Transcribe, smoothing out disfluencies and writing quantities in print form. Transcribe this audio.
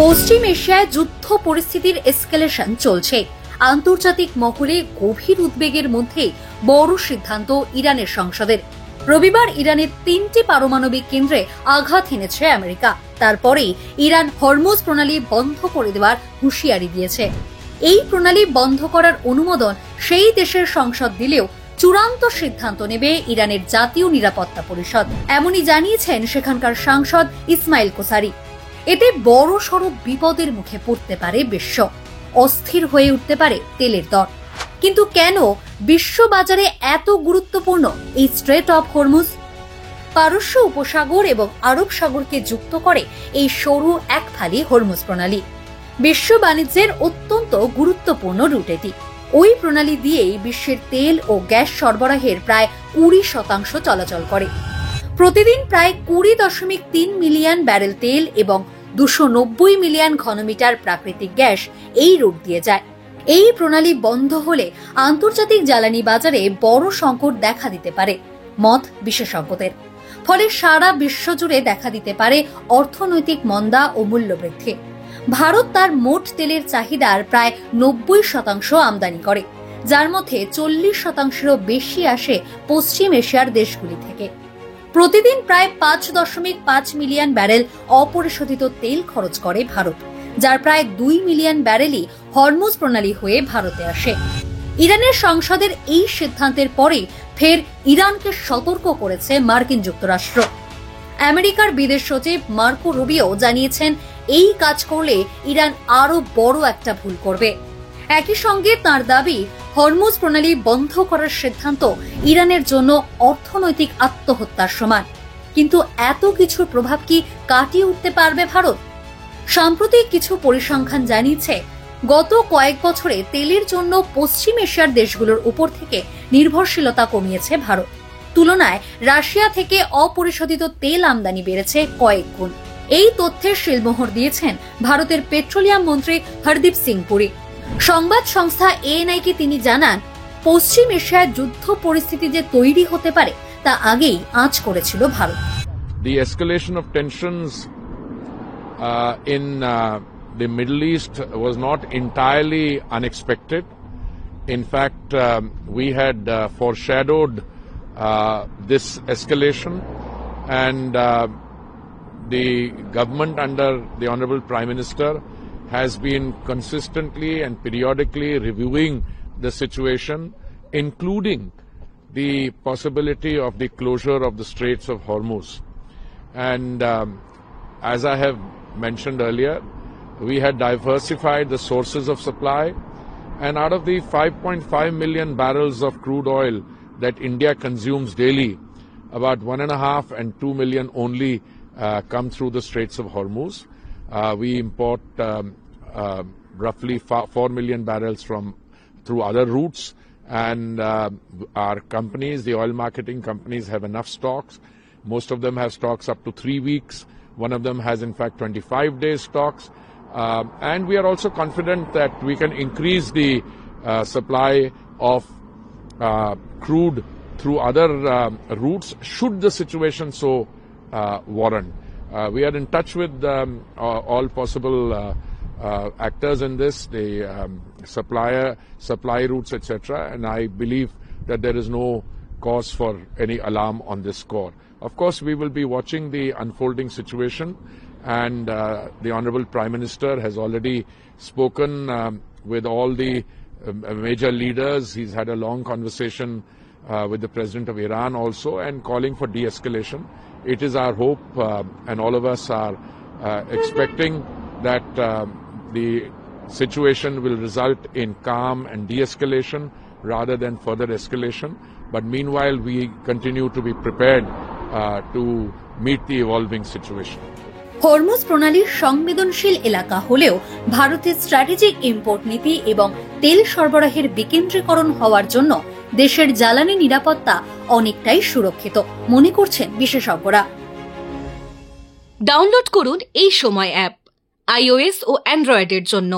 পশ্চিম এশিয়ায় যুদ্ধ পরিস্থিতির এসকেলেশন চলছে। আন্তর্জাতিক মহলে গভীর উদ্বেগের মধ্যে বড় সিদ্ধান্ত ইরানের সংসদের। রবিবার ইরানের 3টি পারমাণবিক কেন্দ্রে আঘাত এনেছে আমেরিকা। তারপরেই ইরান হরমুজ প্রণালী বন্ধ করে দেওয়ার হুঁশিয়ারি দিয়েছে। এই প্রণালী বন্ধ করার অনুমোদন সেই দেশের সংসদ দিলেও চূড়ান্ত সিদ্ধান্ত নেবে ইরানের জাতীয় নিরাপত্তা পরিষদ, এমনই জানিয়েছেন সেখানকার সাংসদ ইসমাইল কোসারি। এতে বড় সড় বিপদের মুখে পড়তে পারে বিশ্ব, অস্থির হয়ে উঠতে পারে তেলের দর। কিন্তু কেন বিশ্ব বাজারে এত গুরুত্বপূর্ণ এই স্ট্রেট অফ হরমুজ? পারস্য উপসাগর এবং আরব সাগরকে যুক্ত করে এই সরু এক ফালি হরমুজ প্রণালী বিশ্ব বাণিজ্যের অত্যন্ত গুরুত্বপূর্ণ রুট। এটি ওই প্রণালী দিয়েই বিশ্বের তেল ও গ্যাস সরবরাহের প্রায় 20% চলাচল করে। প্রতিদিন প্রায় 20.3 মিলিয়ন ব্যারেল তেল এবং 290 মিলিয়ন ঘনমিটার প্রাকৃতিক গ্যাস এই রুট দিয়ে যায়। এই প্রণালী বন্ধ হলে আন্তর্জাতিক জ্বালানি বাজারে বড় সংকট দেখা দিতে পারে মত বিশেষজ্ঞদের। ফলে সারা বিশ্ব জুড়ে দেখা দিতে পারে অর্থনৈতিক মন্দা ও মূল্যবৃদ্ধি। ভারত তার মোট তেলের চাহিদার প্রায় 90% আমদানি করে, যার মধ্যে 40%-এরও বেশি আসে পশ্চিম এশিয়ার দেশগুলি থেকে। প্রতিদিন প্রায় 5.5 মিলিয়ন ব্যারেল অপরিশোধিত তেল খরচ করে ভারত, যার প্রায় 2 মিলিয়ন ব্যারেলই হরমুজ প্রণালী হয়ে ভারতে আসে। ইরানের সংসদের এই সিদ্ধান্তের পরে ফের ইরানকে সতর্ক করেছে মার্কিন যুক্তরাষ্ট্র। আমেরিকার বিদেশ সচিব মার্কো রুবিও জানিয়েছেন, এই কাজ করলে ইরান আরো বড় একটা ভুল করবে। একই সঙ্গে তার দাবি, হরমুজ প্রণালী বন্ধ করার সিদ্ধান্ত ইরানের জন্য অর্থনৈতিক আত্মহত্যার সমান। কিন্তু এত কিছুর প্রভাব কি কাটিয়ে উঠতে পারবে ভারত? সাম্প্রতিক কিছু পরিসংখ্যান জানিয়েছে, গত কয়েক বছরে তেলের জন্য পশ্চিম এশিয়ার দেশগুলোর উপর থেকে নির্ভরশীলতা কমিয়েছে ভারত। তুলনায় রাশিয়া থেকে অপরিশোধিত তেল আমদানি বেড়েছে কয়েক গুণ। এই তথ্যের শিলমোহর দিয়েছেন ভারতের পেট্রোলিয়াম মন্ত্রী হরদীপ সিং পুরী। সংবাদ সংস্থা এএনআইকে তিনি জানান, পশ্চিম এশিয়ায় যুদ্ধ পরিস্থিতি যে তৈরি হতে পারে তা আগেই আঁচ করেছিল Bharat. The escalation of tensions in the Middle East was not entirely unexpected. In fact, we had foreshadowed this escalation, and the government under the Honorable Prime Minister has been consistently and periodically reviewing the situation, including the possibility of the closure of the Straits of Hormuz. And as I have mentioned earlier, we had diversified the sources of supply, and out of the 5.5 million barrels of crude oil that India consumes daily, about 1.5 and 2 million only come through the Straits of Hormuz. We import roughly 4 million barrels through other routes, and our companies, the oil marketing companies, have enough stocks. Most of them have stocks up to 3 weeks. One of them has in fact 25 days stocks. And we are also confident that we can increase the supply of crude through other routes should the situation so warrant. We are in touch with all possible actors in this, the supply routes, etc. And I believe that there is no cause for any alarm on this score. Of course, we will be watching the unfolding situation, and the Honorable Prime Minister has already spoken with all the major leaders. He's had a long conversation with the President of Iran also, and calling for de-escalation. It is our hope, and all of us are expecting that the situation will result in calm and de-escalation rather than further escalation. But meanwhile, we continue to be prepared to meet the evolving situation. Hormuz প্রণালী সংবেদনশীল এলাকা হলেও ভারতের strategic import নীতি এবং তেল সরবরাহের বিকেন্দ্রীকরণ হওয়ার জন্য দেশের জ্বালানি নিরাপত্তা অনেকটাই সুরক্ষিত মনে করছেন বিশেষজ্ঞরা। ডাউনলোড করুন এই সময় অ্যাপ iOS ও অ্যান্ড্রয়েডের জন্য।